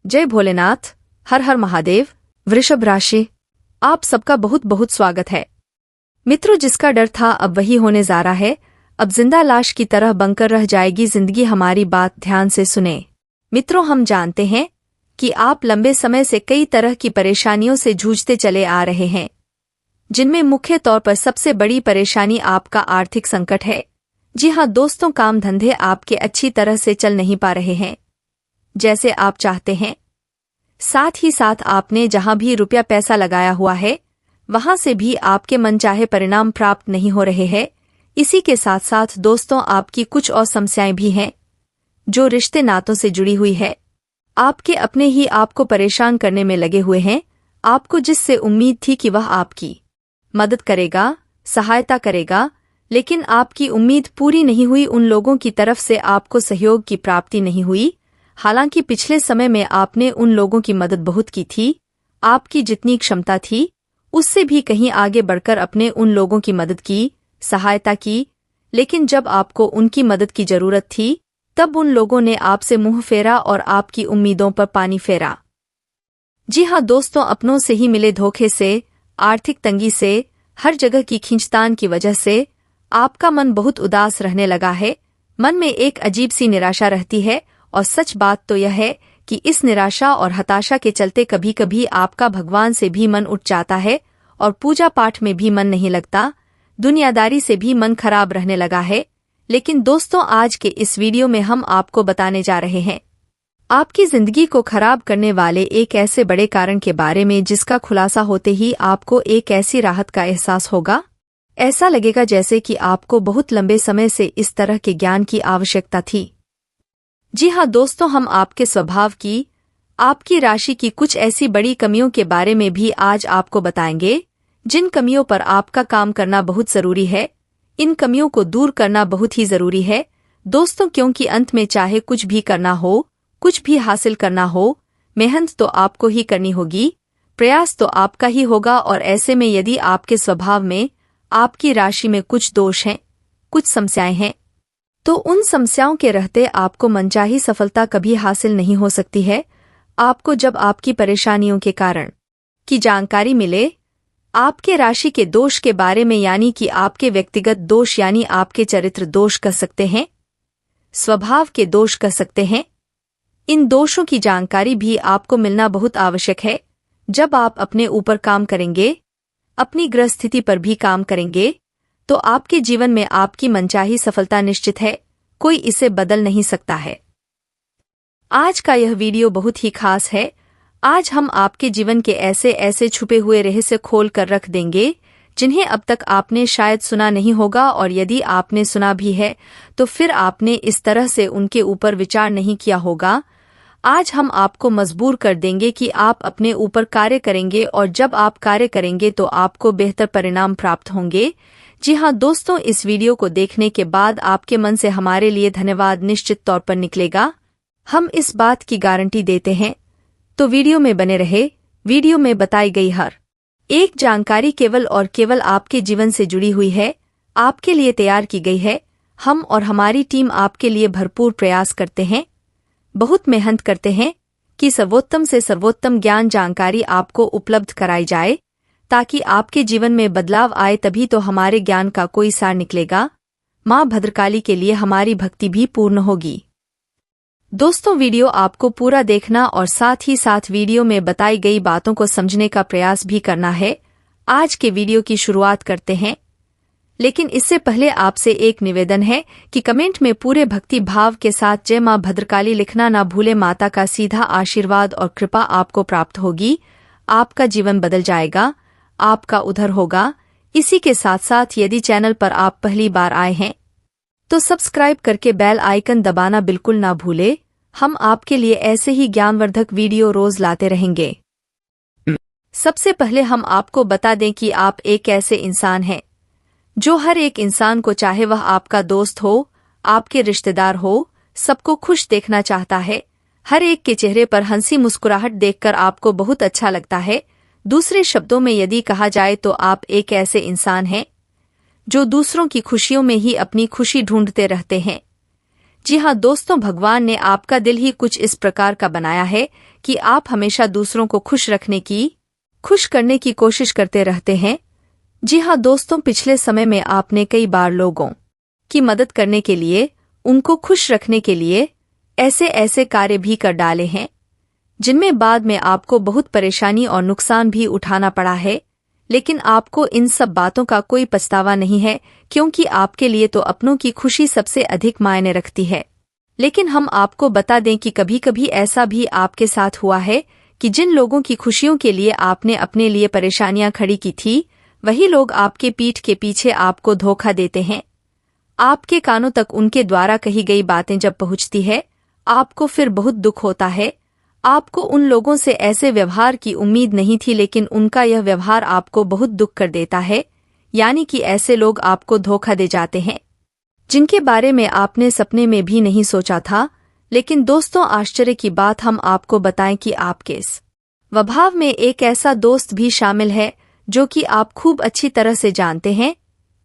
जय भोलेनाथ। हर हर महादेव। वृषभ राशि, आप सबका बहुत बहुत स्वागत है। मित्रों, जिसका डर था अब वही होने जा रहा है। अब जिंदा लाश की तरह बनकर रह जाएगी जिंदगी। हमारी बात ध्यान से सुने। मित्रों, हम जानते हैं कि आप लंबे समय से कई तरह की परेशानियों से जूझते चले आ रहे हैं, जिनमें मुख्य तौर पर सबसे बड़ी परेशानी आपका आर्थिक संकट है। जी हाँ दोस्तों, काम धंधे आपके अच्छी तरह से चल नहीं पा रहे हैं जैसे आप चाहते हैं। साथ ही साथ आपने जहां भी रुपया पैसा लगाया हुआ है वहां से भी आपके मनचाहे परिणाम प्राप्त नहीं हो रहे हैं। इसी के साथ साथ दोस्तों, आपकी कुछ और समस्याएं भी हैं जो रिश्ते नातों से जुड़ी हुई है। आपके अपने ही आपको परेशान करने में लगे हुए हैं। आपको जिससे उम्मीद थी कि वह आपकी मदद करेगा, सहायता करेगा, लेकिन आपकी उम्मीद पूरी नहीं हुई। उन लोगों की तरफ से आपको सहयोग की प्राप्ति नहीं हुई। हालांकि पिछले समय में आपने उन लोगों की मदद बहुत की थी। आपकी जितनी क्षमता थी उससे भी कहीं आगे बढ़कर अपने उन लोगों की मदद की, सहायता की, लेकिन जब आपको उनकी मदद की जरूरत थी तब उन लोगों ने आपसे मुंह फेरा और आपकी उम्मीदों पर पानी फेरा। जी हाँ दोस्तों, अपनों से ही मिले धोखे से, आर्थिक तंगी से, हर जगह की खींचतान की वजह से आपका मन बहुत उदास रहने लगा है। मन में एक अजीब सी निराशा रहती है और सच बात तो यह है कि इस निराशा और हताशा के चलते कभी कभी आपका भगवान से भी मन उठ जाता है और पूजा पाठ में भी मन नहीं लगता। दुनियादारी से भी मन खराब रहने लगा है। लेकिन दोस्तों, आज के इस वीडियो में हम आपको बताने जा रहे हैं आपकी जिंदगी को खराब करने वाले एक ऐसे बड़े कारण के बारे में जिसका खुलासा होते ही आपको एक ऐसी राहत का एहसास होगा। ऐसा लगेगा जैसे कि आपको बहुत लंबे समय से इस तरह के ज्ञान की आवश्यकता थी। जी हाँ दोस्तों, हम आपके स्वभाव की, आपकी राशि की कुछ ऐसी बड़ी कमियों के बारे में भी आज आपको बताएंगे जिन कमियों पर आपका काम करना बहुत जरूरी है। इन कमियों को दूर करना बहुत ही जरूरी है दोस्तों, क्योंकि अंत में चाहे कुछ भी करना हो, कुछ भी हासिल करना हो, मेहनत तो आपको ही करनी होगी, प्रयास तो आपका ही होगा। और ऐसे में यदि आपके स्वभाव में, आपकी राशि में कुछ दोष हैं, कुछ समस्याएं हैं, तो उन समस्याओं के रहते आपको मनचाही सफलता कभी हासिल नहीं हो सकती है। आपको जब आपकी परेशानियों के कारण की जानकारी मिले, आपके राशि के दोष के बारे में, यानी कि आपके व्यक्तिगत दोष, यानी आपके चरित्र दोष कह सकते हैं, स्वभाव के दोष कह सकते हैं, इन दोषों की जानकारी भी आपको मिलना बहुत आवश्यक है। जब आप अपने ऊपर काम करेंगे, अपनी ग्रह स्थिति पर भी काम करेंगे, तो आपके जीवन में आपकी मनचाही सफलता निश्चित है। कोई इसे बदल नहीं सकता है। आज का यह वीडियो बहुत ही खास है। आज हम आपके जीवन के ऐसे ऐसे छुपे हुए रहस्य खोल कर रख देंगे जिन्हें अब तक आपने शायद सुना नहीं होगा, और यदि आपने सुना भी है तो फिर आपने इस तरह से उनके ऊपर विचार नहीं किया होगा। आज हम आपको मजबूर कर देंगे कि आप अपने ऊपर कार्य करेंगे, और जब आप कार्य करेंगे तो आपको बेहतर परिणाम प्राप्त होंगे। जी हाँ दोस्तों, इस वीडियो को देखने के बाद आपके मन से हमारे लिए धन्यवाद निश्चित तौर पर निकलेगा। हम इस बात की गारंटी देते हैं। तो वीडियो में बने रहे। वीडियो में बताई गई हर एक जानकारी केवल और केवल आपके जीवन से जुड़ी हुई है, आपके लिए तैयार की गई है। हम और हमारी टीम आपके लिए भरपूर प्रयास करते हैं, बहुत मेहनत करते हैं कि सर्वोत्तम से सर्वोत्तम ज्ञान जानकारी आपको उपलब्ध कराई जाए, ताकि आपके जीवन में बदलाव आए। तभी तो हमारे ज्ञान का कोई सार निकलेगा। माँ भद्रकाली के लिए हमारी भक्ति भी पूर्ण होगी। दोस्तों, वीडियो आपको पूरा देखना और साथ ही साथ वीडियो में बताई गई बातों को समझने का प्रयास भी करना है। आज के वीडियो की शुरुआत करते हैं, लेकिन इससे पहले आपसे एक निवेदन है कि कमेंट में पूरे भक्ति भाव के साथ जय माँ भद्रकाली लिखना ना भूले। माता का सीधा आशीर्वाद और कृपा आपको प्राप्त होगी। आपका जीवन बदल जाएगा, आपका उद्धार होगा। इसी के साथ साथ यदि चैनल पर आप पहली बार आए हैं तो सब्सक्राइब करके बेल आइकन दबाना बिल्कुल ना भूले। हम आपके लिए ऐसे ही ज्ञानवर्धक वीडियो रोज लाते रहेंगे। सबसे पहले हम आपको बता दें कि आप एक ऐसे इंसान हैं जो हर एक इंसान को, चाहे वह आपका दोस्त हो, आपके रिश्तेदार हो, सबको खुश देखना चाहता है। हर एक के चेहरे पर हंसी मुस्कुराहट देखकर आपको बहुत अच्छा लगता है। दूसरे शब्दों में यदि कहा जाए तो आप एक ऐसे इंसान हैं जो दूसरों की खुशियों में ही अपनी खुशी ढूंढते रहते हैं। जी हाँ दोस्तों, भगवान ने आपका दिल ही कुछ इस प्रकार का बनाया है कि आप हमेशा दूसरों को खुश करने की कोशिश करते रहते हैं। जी हाँ दोस्तों, पिछले समय में आपने कई बार लोगों की मदद करने के लिए, उनको खुश रखने के लिए ऐसे ऐसे कार्य भी कर डाले हैं जिनमें बाद में आपको बहुत परेशानी और नुकसान भी उठाना पड़ा है। लेकिन आपको इन सब बातों का कोई पछतावा नहीं है, क्योंकि आपके लिए तो अपनों की खुशी सबसे अधिक मायने रखती है। लेकिन हम आपको बता दें कि कभी कभी ऐसा भी आपके साथ हुआ है कि जिन लोगों की खुशियों के लिए आपने अपने लिए परेशानियां खड़ी की थी, वही लोग आपके पीठ के पीछे आपको धोखा देते हैं। आपके कानों तक उनके द्वारा कही गई बातें जब पहुंचती है, आपको फिर बहुत दुख होता है। आपको उन लोगों से ऐसे व्यवहार की उम्मीद नहीं थी, लेकिन उनका यह व्यवहार आपको बहुत दुख कर देता है। यानी कि ऐसे लोग आपको धोखा दे जाते हैं जिनके बारे में आपने सपने में भी नहीं सोचा था। लेकिन दोस्तों, आश्चर्य की बात हम आपको बताएं कि आपके स्वभाव में एक ऐसा दोस्त भी शामिल है जो कि आप खूब अच्छी तरह से जानते हैं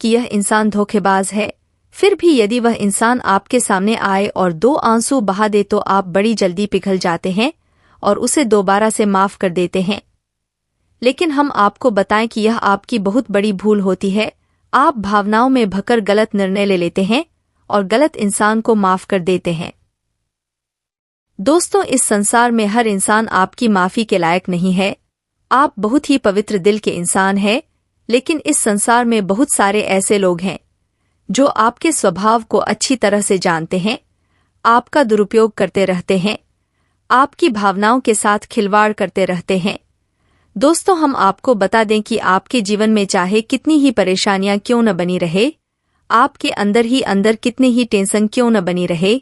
कि यह इंसान धोखेबाज है। फिर भी यदि वह इंसान आपके सामने आए और 2 आंसू बहा दे तो आप बड़ी जल्दी पिघल जाते हैं और उसे दोबारा से माफ कर देते हैं। लेकिन हम आपको बताएं कि यह आपकी बहुत बड़ी भूल होती है। आप भावनाओं में भकर गलत निर्णय ले लेते हैं और गलत इंसान को माफ कर देते हैं। दोस्तों, इस संसार में हर इंसान आपकी माफी के लायक नहीं है। आप बहुत ही पवित्र दिल के इंसान हैं, लेकिन इस संसार में बहुत सारे ऐसे लोग हैं जो आपके स्वभाव को अच्छी तरह से जानते हैं, आपका दुरुपयोग करते रहते हैं, आपकी भावनाओं के साथ खिलवाड़ करते रहते हैं। दोस्तों, हम आपको बता दें कि आपके जीवन में चाहे कितनी ही परेशानियां क्यों न बनी रहे, आपके अंदर ही अंदर कितने ही टेंशन क्यों न बनी रहे,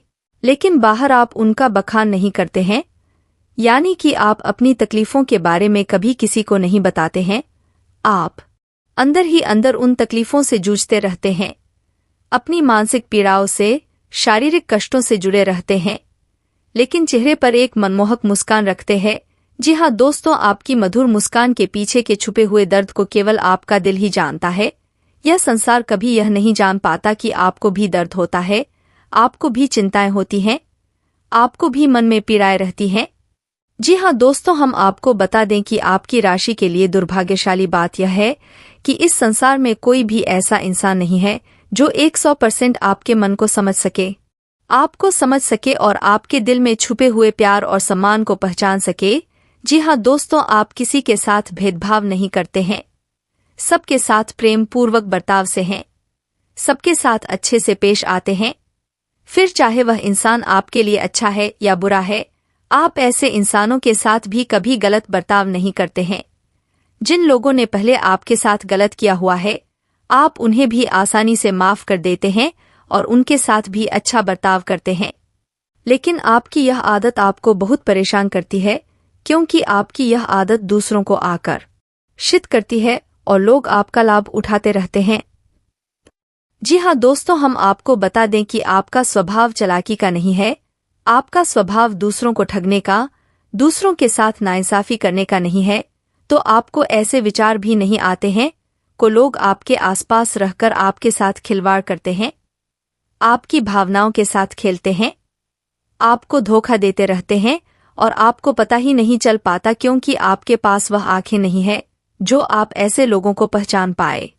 लेकिन बाहर आप उनका बखान नहीं करते हैं। यानी कि आप अपनी तकलीफों के बारे में कभी किसी को नहीं बताते हैं। आप अंदर ही अंदर उन तकलीफों से जूझते रहते हैं, अपनी मानसिक पीड़ाओं से, शारीरिक कष्टों से जुड़े रहते हैं, लेकिन चेहरे पर एक मनमोहक मुस्कान रखते हैं। जी हाँ दोस्तों, आपकी मधुर मुस्कान के पीछे के छुपे हुए दर्द को केवल आपका दिल ही जानता है। यह संसार कभी यह नहीं जान पाता कि आपको भी दर्द होता है, आपको भी चिंताएं होती हैं, आपको भी मन में पीड़ाएं रहती हैं। जी हाँ दोस्तों, हम आपको बता दें कि आपकी राशि के लिए दुर्भाग्यशाली बात यह है कि इस संसार में कोई भी ऐसा इंसान नहीं है जो 100% आपके मन को समझ सके, आपको समझ सके और आपके दिल में छुपे हुए प्यार और सम्मान को पहचान सके। जी हाँ दोस्तों, आप किसी के साथ भेदभाव नहीं करते हैं, सबके साथ प्रेम पूर्वक बर्ताव से हैं, सबके साथ अच्छे से पेश आते हैं। फिर चाहे वह इंसान आपके लिए अच्छा है या बुरा है, आप ऐसे इंसानों के साथ भी कभी गलत बर्ताव नहीं करते हैं। जिन लोगों ने पहले आपके साथ गलत किया हुआ है, आप उन्हें भी आसानी से माफ कर देते हैं और उनके साथ भी अच्छा बर्ताव करते हैं। लेकिन आपकी यह आदत आपको बहुत परेशान करती है, क्योंकि आपकी यह आदत दूसरों को आकर्षित करती है और लोग आपका लाभ उठाते रहते हैं। जी हाँ दोस्तों, हम आपको बता दें कि आपका स्वभाव चालाकी का नहीं है, आपका स्वभाव दूसरों को ठगने का, दूसरों के साथ नाइंसाफी करने का नहीं है। तो आपको ऐसे विचार भी नहीं आते हैं को लोग आपके आसपास रहकर आपके साथ खिलवाड़ करते हैं, आपकी भावनाओं के साथ खेलते हैं, आपको धोखा देते रहते हैं और आपको पता ही नहीं चल पाता, क्योंकि आपके पास वह आंखें नहीं है जो आप ऐसे लोगों को पहचान पाए।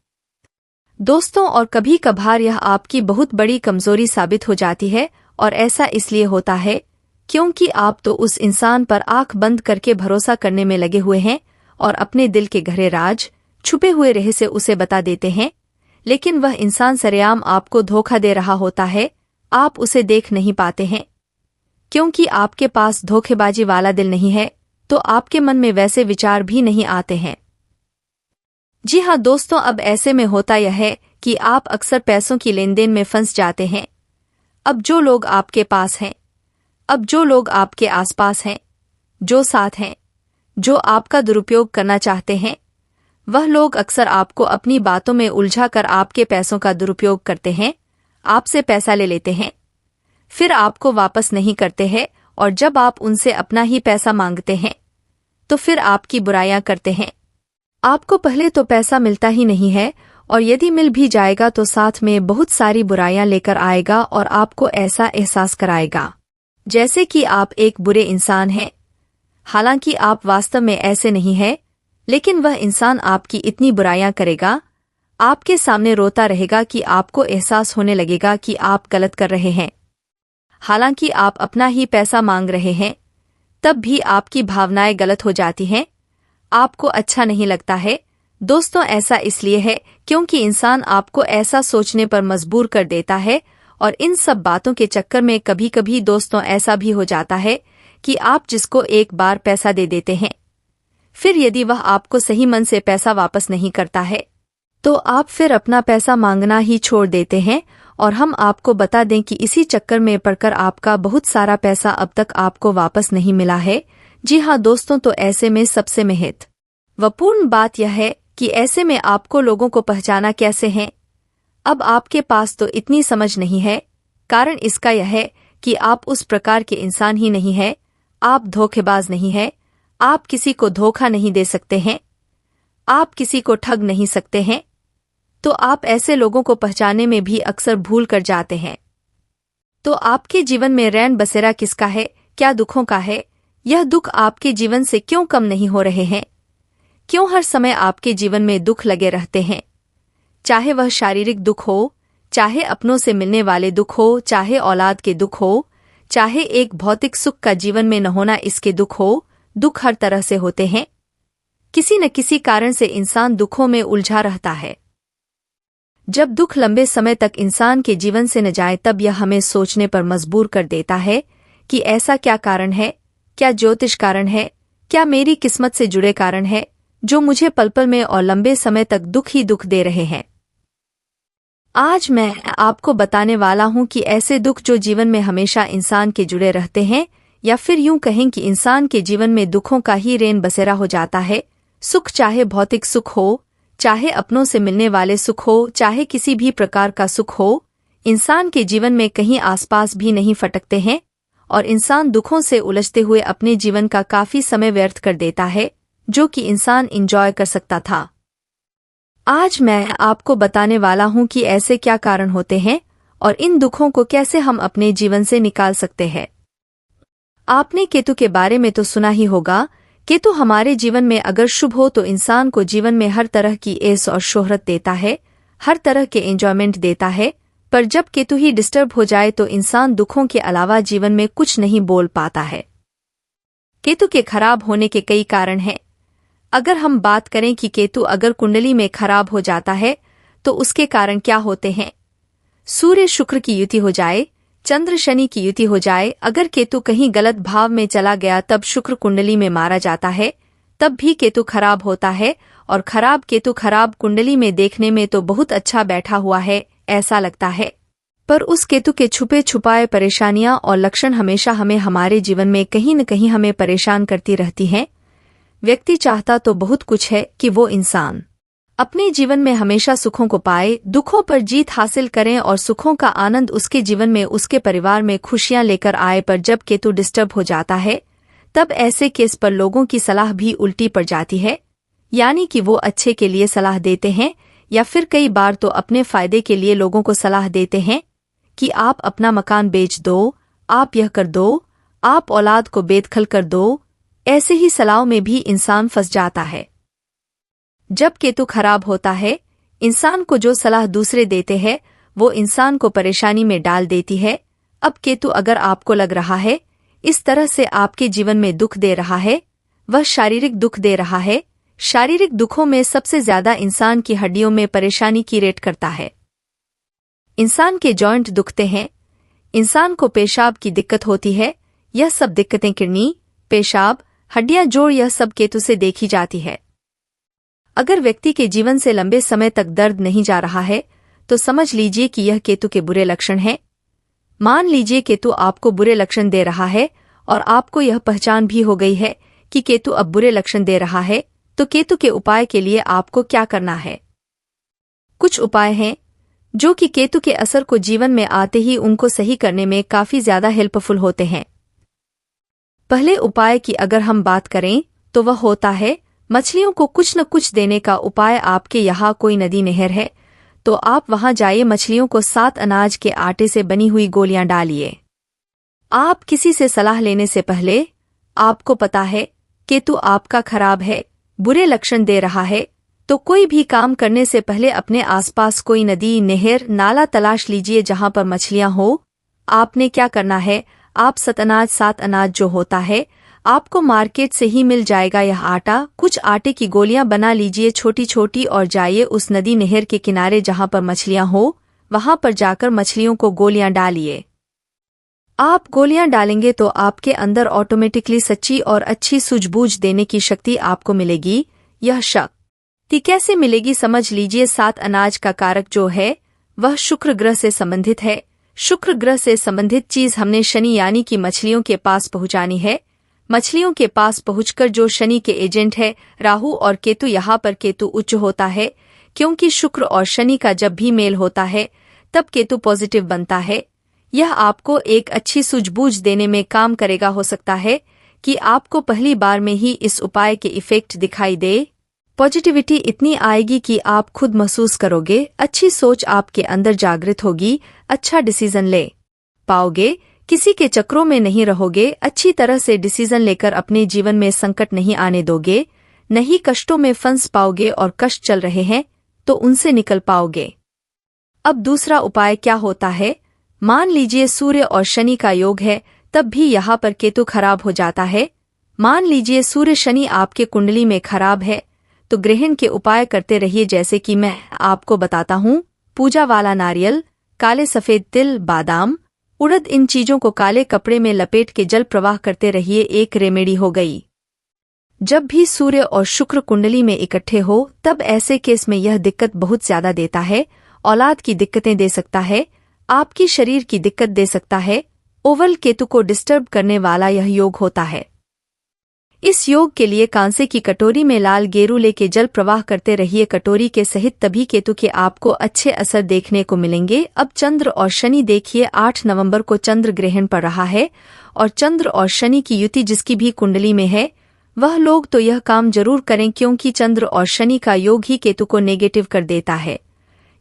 दोस्तों, और कभी कभार यह आपकी बहुत बड़ी कमजोरी साबित हो जाती है, और ऐसा इसलिए होता है क्योंकि आप तो उस इंसान पर आंख बंद करके भरोसा करने में लगे हुए हैं और अपने दिल के गहरे राज, छुपे हुए रहस्य उसे बता देते हैं। लेकिन वह इंसान सरेआम आपको धोखा दे रहा होता है, आप उसे देख नहीं पाते हैं, क्योंकि आपके पास धोखेबाजी वाला दिल नहीं है, तो आपके मन में वैसे विचार भी नहीं आते हैं। जी हाँ दोस्तों, अब ऐसे में होता यह है कि आप अक्सर पैसों की लेनदेन में फंस जाते हैं। अब जो लोग आपके पास हैं, अब जो लोग आपके आसपास हैं, जो साथ हैं, जो आपका दुरुपयोग करना चाहते हैं, वह लोग अक्सर आपको अपनी बातों में उलझाकर आपके पैसों का दुरुपयोग करते हैं, आपसे पैसा ले लेते हैं, फिर आपको वापस नहीं करते हैं, और जब आप उनसे अपना ही पैसा मांगते हैं तो फिर आपकी बुराइयां करते हैं। आपको पहले तो पैसा मिलता ही नहीं है और यदि मिल भी जाएगा तो साथ में बहुत सारी बुराइयां लेकर आएगा और आपको ऐसा एहसास कराएगा जैसे कि आप एक बुरे इंसान हैं। हालांकि आप वास्तव में ऐसे नहीं हैं, लेकिन वह इंसान आपकी इतनी बुराइयां करेगा, आपके सामने रोता रहेगा कि आपको एहसास होने लगेगा कि आप गलत कर रहे हैं। हालांकि आप अपना ही पैसा मांग रहे हैं, तब भी आपकी भावनाएं गलत हो जाती हैं, आपको अच्छा नहीं लगता है। दोस्तों, ऐसा इसलिए है क्योंकि इंसान आपको ऐसा सोचने पर मजबूर कर देता है, और इन सब बातों के चक्कर में कभी कभी दोस्तों ऐसा भी हो जाता है कि आप जिसको एक बार पैसा दे देते हैं, फिर यदि वह आपको सही मन से पैसा वापस नहीं करता है तो आप फिर अपना पैसा मांगना ही छोड़ देते हैं। और हम आपको बता दें कि इसी चक्कर में पड़कर आपका बहुत सारा पैसा अब तक आपको वापस नहीं मिला है। जी हाँ दोस्तों, तो ऐसे में सबसे महत्वपूर्ण बात यह है कि ऐसे में आपको लोगों को पहचाना कैसे है। अब आपके पास तो इतनी समझ नहीं है, कारण इसका यह है कि आप उस प्रकार के इंसान ही नहीं है, आप धोखेबाज नहीं है, आप किसी को धोखा नहीं दे सकते हैं, आप किसी को ठग नहीं सकते हैं। तो आप ऐसे लोगों को पहचानने में भी अक्सर भूल कर जाते हैं। तो आपके जीवन में रैन बसेरा किसका है, क्या दुखों का है? यह दुख आपके जीवन से क्यों कम नहीं हो रहे हैं? क्यों हर समय आपके जीवन में दुख लगे रहते हैं? चाहे वह शारीरिक दुख हो, चाहे अपनों से मिलने वाले दुख हो, चाहे औलाद के दुख हो, चाहे एक भौतिक सुख का जीवन में न होना इसके दुख हो, दुख हर तरह से होते हैं। किसी न किसी कारण से इंसान दुखों में उलझा रहता है। जब दुख लंबे समय तक इंसान के जीवन से न जाए तब यह हमें सोचने पर मजबूर कर देता है कि ऐसा क्या कारण है, क्या ज्योतिष कारण है, क्या मेरी किस्मत से जुड़े कारण है जो मुझे पल पल में और लंबे समय तक दुख ही दुख दे रहे हैं। आज मैं आपको बताने वाला हूं कि ऐसे दुख जो जीवन में हमेशा इंसान के जुड़े रहते हैं, या फिर यूं कहें कि इंसान के जीवन में दुखों का ही रेन बसेरा हो जाता है। सुख चाहे भौतिक सुख हो, चाहे अपनों से मिलने वाले सुख हो, चाहे किसी भी प्रकार का सुख हो, इंसान के जीवन में कहीं आसपास भी नहीं फटकते हैं और इंसान दुखों से उलझते हुए अपने जीवन का काफी समय व्यर्थ कर देता है जो कि इंसान एंजॉय कर सकता था। आज मैं आपको बताने वाला हूं कि ऐसे क्या कारण होते हैं और इन दुखों को कैसे हम अपने जीवन से निकाल सकते हैं। आपने केतु के बारे में तो सुना ही होगा। केतु हमारे जीवन में अगर शुभ हो तो इंसान को जीवन में हर तरह की ऐश और शोहरत देता है, हर तरह के एंजॉयमेंट देता है। पर जब केतु ही डिस्टर्ब हो जाए तो इंसान दुखों के अलावा जीवन में कुछ नहीं बोल पाता है। केतु के खराब होने के कई कारण हैं। अगर हम बात करें कि केतु अगर कुंडली में खराब हो जाता है तो उसके कारण क्या होते हैं। सूर्य शुक्र की युति हो जाए, चंद्र शनि की युति हो जाए, अगर केतु कहीं गलत भाव में चला गया तब शुक्र कुंडली में मारा जाता है, तब भी केतु खराब होता है। और खराब केतु खराब कुंडली में देखने में तो बहुत अच्छा बैठा हुआ है ऐसा लगता है, पर उस केतु के छुपे छुपाए परेशानियां और लक्षण हमेशा हमें हमारे जीवन में कहीं न कहीं हमें परेशान करती रहती हैं। व्यक्ति चाहता तो बहुत कुछ है कि वो इंसान अपने जीवन में हमेशा सुखों को पाए, दुखों पर जीत हासिल करें और सुखों का आनंद उसके जीवन में उसके परिवार में खुशियां लेकर आए। पर जब केतु डिस्टर्ब हो जाता है तब ऐसे केस पर लोगों की सलाह भी उल्टी पड़ जाती है, यानी कि वो अच्छे के लिए सलाह देते हैं या फिर कई बार तो अपने फायदे के लिए लोगों को सलाह देते हैं कि आप अपना मकान बेच दो, आप यह कर दो, आप औलाद को बेदखल कर दो। ऐसे ही सलाहों में भी इंसान फंस जाता है। जब केतु खराब होता है, इंसान को जो सलाह दूसरे देते हैं वो इंसान को परेशानी में डाल देती है। अब केतु अगर आपको लग रहा है इस तरह से आपके जीवन में दुख दे रहा है, वह शारीरिक दुख दे रहा है। शारीरिक दुखों में सबसे ज्यादा इंसान की हड्डियों में परेशानी की रेट करता है। इंसान के जॉइंट दुखते हैं, इंसान को पेशाब की दिक्कत होती है। यह सब दिक्कतें किडनी, पेशाब, हड्डियां, जोड़, यह सब केतु से देखी जाती है। अगर व्यक्ति के जीवन से लंबे समय तक दर्द नहीं जा रहा है तो समझ लीजिए कि यह केतु के बुरे लक्षण हैं। मान लीजिए केतु आपको बुरे लक्षण दे रहा है और आपको यह पहचान भी हो गई है कि केतु अब बुरे लक्षण दे रहा है, तो केतु के उपाय के लिए आपको क्या करना है। कुछ उपाय हैं जो कि केतु के असर को जीवन में आते ही उनको सही करने में काफी ज्यादा हेल्पफुल होते हैं। पहले उपाय की अगर हम बात करें तो वह होता है मछलियों को कुछ न कुछ देने का उपाय। आपके यहाँ कोई नदी नहर है तो आप वहां जाइए, मछलियों को 7 अनाज के आटे से बनी हुई गोलियां डालिए। आप किसी से सलाह लेने से पहले, आपको पता है केतु आपका खराब है, बुरे लक्षण दे रहा है, तो कोई भी काम करने से पहले अपने आसपास कोई नदी, नहर, नाला तलाश लीजिए जहां पर मछलियां हो। आपने क्या करना है, आप 7 अनाज जो होता है आपको मार्केट से ही मिल जाएगा यह आटा, कुछ आटे की गोलियां बना लीजिए छोटी छोटी और जाइए उस नदी नहर के किनारे जहां पर मछलियां हो, वहां पर जाकर मछलियों को गोलियां डालिए। आप गोलियां डालेंगे तो आपके अंदर ऑटोमेटिकली सच्ची और अच्छी सूझबूझ देने की शक्ति आपको मिलेगी। यह शक्ति कैसे मिलेगी समझ लीजिए। 7 अनाज का कारक जो है वह शुक्र ग्रह से संबंधित है। शुक्र ग्रह से संबंधित चीज हमने शनि यानी कि मछलियों के पास पहुंचानी है। मछलियों के पास पहुंचकर जो शनि के एजेंट है राहु और केतु, यहाँ पर केतु उच्च होता है क्योंकि शुक्र और शनि का जब भी मेल होता है तब केतु पॉजिटिव बनता है। यह आपको एक अच्छी सूझबूझ देने में काम करेगा। हो सकता है कि आपको पहली बार में ही इस उपाय के इफेक्ट दिखाई दे। पॉजिटिविटी इतनी आएगी कि आप खुद महसूस करोगे, अच्छी सोच आपके अंदर जागृत होगी, अच्छा डिसीजन ले पाओगे, किसी के चक्रों में नहीं रहोगे, अच्छी तरह से डिसीजन लेकर अपने जीवन में संकट नहीं आने दोगे, नहीं कष्टों में फंस पाओगे और कष्ट चल रहे हैं तो उनसे निकल पाओगे। अब दूसरा उपाय क्या होता है, मान लीजिए सूर्य और शनि का योग है, तब भी यहाँ पर केतु खराब हो जाता है। मान लीजिए सूर्य शनि आपके कुंडली में खराब है तो ग्रहण के उपाय करते रहिए जैसे कि मैं आपको बताता हूँ। पूजा वाला नारियल, काले सफेद तिल, बादाम, उड़द, इन चीजों को काले कपड़े में लपेट के जल प्रवाह करते रहिए, एक रेमेडी हो गई। जब भी सूर्य और शुक्र कुंडली में इकट्ठे हो तब ऐसे केस में यह दिक्कत बहुत ज्यादा देता है। औलाद की दिक्कतें दे सकता है, आपकी शरीर की दिक्कत दे सकता है। ओवल केतु को डिस्टर्ब करने वाला यह योग होता है। इस योग के लिए कांसे की कटोरी में लाल गेरू लेके जल प्रवाह करते रहिए कटोरी के सहित, तभी केतु के आपको अच्छे असर देखने को मिलेंगे। अब चंद्र और शनि देखिए, 8 नवंबर को चंद्र ग्रहण पड़ रहा है और चंद्र और शनि की युति जिसकी भी कुंडली में है वह लोग तो यह काम जरूर करें क्योंकि चंद्र और शनि का योग ही केतु को नेगेटिव कर देता है।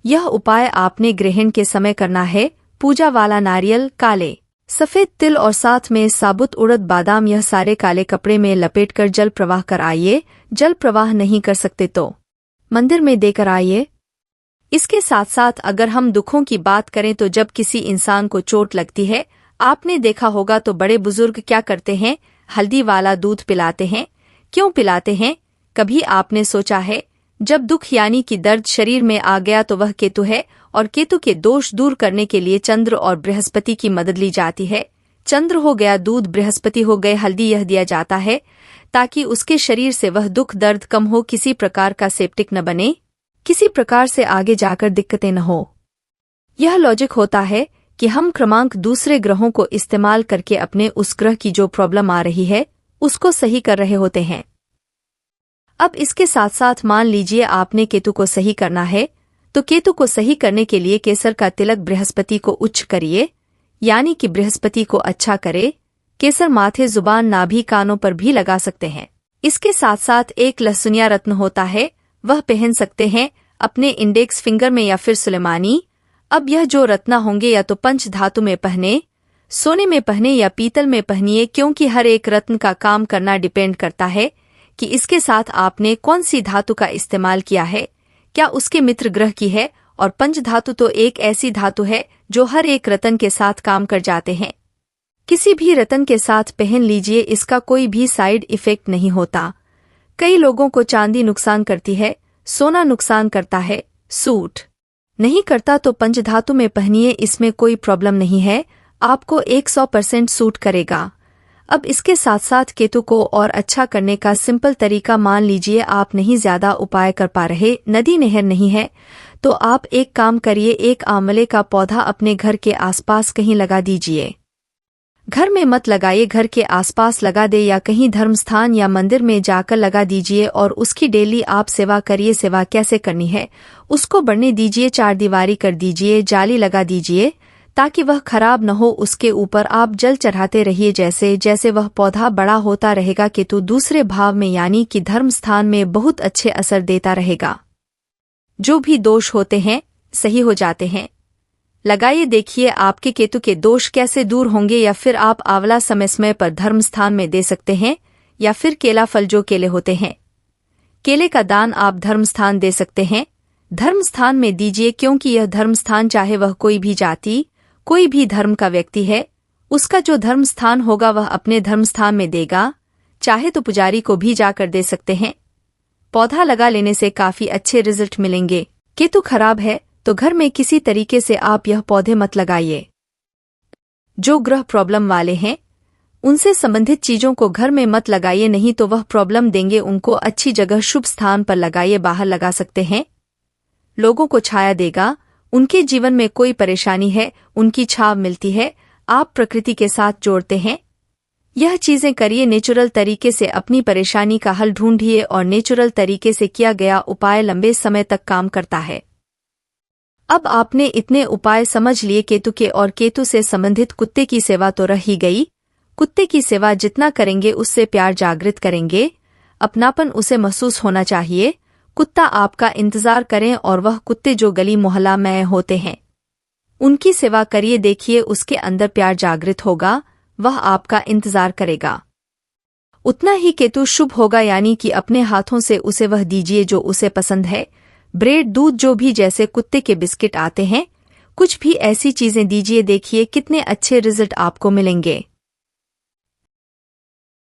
यह उपाय आपने ग्रहण के समय करना है। पूजा वाला नारियल, काले सफेद तिल और साथ में साबुत उड़द, बादाम, यह सारे काले कपड़े में लपेटकर जल प्रवाह कर आइए। जल प्रवाह नहीं कर सकते तो मंदिर में देकर आइए। इसके साथ साथ अगर हम दुखों की बात करें तो जब किसी इंसान को चोट लगती है, आपने देखा होगा तो बड़े बुजुर्ग क्या करते हैं, हल्दी वाला दूध पिलाते हैं। क्यों पिलाते हैं, कभी आपने सोचा है? जब दुख यानी कि दर्द शरीर में आ गया तो वह केतु है और केतु के दोष दूर करने के लिए चंद्र और बृहस्पति की मदद ली जाती है। चंद्र हो गया दूध, बृहस्पति हो गए हल्दी, यह दिया जाता है ताकि उसके शरीर से वह दुख दर्द कम हो, किसी प्रकार का सेप्टिक न बने, किसी प्रकार से आगे जाकर दिक्कतें न हो। यह लॉजिक होता है कि हम क्रमांक दूसरे ग्रहों को इस्तेमाल करके अपने उस ग्रह की जो प्रॉब्लम आ रही है उसको सही कर रहे होते हैं। अब इसके साथ साथ मान लीजिए आपने केतु को सही करना है तो केतु को सही करने के लिए केसर का तिलक बृहस्पति को उच्च करिए, यानी कि बृहस्पति को अच्छा करे। केसर माथे, जुबान, नाभि, कानों पर भी लगा सकते हैं। इसके साथ साथ एक लहसुनिया रत्न होता है, वह पहन सकते हैं अपने इंडेक्स फिंगर में या फिर सुलेमानी। अब यह जो रत्न होंगे या तो पंच धातु में पहने, सोने में पहने या पीतल में पहनिए, क्योंकि हर एक रत्न का काम करना डिपेंड करता है कि इसके साथ आपने कौन सी धातु का इस्तेमाल किया है, क्या उसके मित्र ग्रह की है। और पंच धातु तो एक ऐसी धातु है जो हर एक रत्न के साथ काम कर जाते हैं। किसी भी रत्न के साथ पहन लीजिए, इसका कोई भी साइड इफेक्ट नहीं होता। कई लोगों को चांदी नुकसान करती है, सोना नुकसान करता है, सूट नहीं करता तो पंचधातु में पहनिए, इसमें कोई प्रॉब्लम नहीं है, आपको 100% सूट करेगा। अब इसके साथ साथ केतु को और अच्छा करने का सिंपल तरीका, मान लीजिए आप नहीं ज्यादा उपाय कर पा रहे, नदी नहर नहीं है, तो आप एक काम करिए, एक आंवले का पौधा अपने घर के आसपास कहीं लगा दीजिए। घर में मत लगाइए, घर के आसपास लगा दे या कहीं धर्म स्थान या मंदिर में जाकर लगा दीजिए और उसकी डेली आप सेवा करिए। सेवा कैसे करनी है, उसको बढ़ने दीजिए, 4 दीवारी कर दीजिए, जाली लगा दीजिए ताकि वह खराब न हो। उसके ऊपर आप जल चढ़ाते रहिए, जैसे जैसे वह पौधा बड़ा होता रहेगा केतु दूसरे भाव में यानी कि धर्म स्थान में बहुत अच्छे असर देता रहेगा। जो भी दोष होते हैं सही हो जाते हैं। लगाइए, देखिए आपके केतु के दोष कैसे दूर होंगे। या फिर आप आंवला समय पर धर्म स्थान में दे सकते हैं, या फिर केला फल जो केले होते हैं, केले का दान आप धर्म स्थान दे सकते हैं। धर्म स्थान में दीजिए, क्योंकि यह धर्म स्थान चाहे वह कोई भी जाति, कोई भी धर्म का व्यक्ति है, उसका जो धर्म स्थान होगा वह अपने धर्म स्थान में देगा। चाहे तो पुजारी को भी जाकर दे सकते हैं। पौधा लगा लेने से काफी अच्छे रिजल्ट मिलेंगे। केतु खराब है तो घर में किसी तरीके से आप यह पौधे मत लगाइए। जो ग्रह प्रॉब्लम वाले हैं उनसे संबंधित चीजों को घर में मत लगाइए, नहीं तो वह प्रॉब्लम देंगे। उनको अच्छी जगह शुभ स्थान पर लगाइए। बाहर लगा सकते हैं, लोगों को छाया देगा। उनके जीवन में कोई परेशानी है, उनकी छाव मिलती है। आप प्रकृति के साथ जोड़ते हैं। यह चीजें करिए, नेचुरल तरीके से अपनी परेशानी का हल ढूंढिए और नेचुरल तरीके से किया गया उपाय लंबे समय तक काम करता है। अब आपने इतने उपाय समझ लिए केतु के, और केतु से संबंधित कुत्ते की सेवा तो रह ही गई। कुत्ते की सेवा जितना करेंगे उससे प्यार जागृत करेंगे, अपनापन उसे महसूस होना चाहिए। कुत्ता आपका इंतजार करें, और वह कुत्ते जो गली मोहल्ला में होते हैं उनकी सेवा करिए। देखिए उसके अंदर प्यार जागृत होगा, वह आपका इंतजार करेगा। उतना ही केतु शुभ होगा, यानी कि अपने हाथों से उसे वह दीजिए जो उसे पसंद है। ब्रेड, दूध, जो भी, जैसे कुत्ते के बिस्किट आते हैं, कुछ भी ऐसी चीजें दीजिए। देखिए कितने अच्छे रिजल्ट आपको मिलेंगे।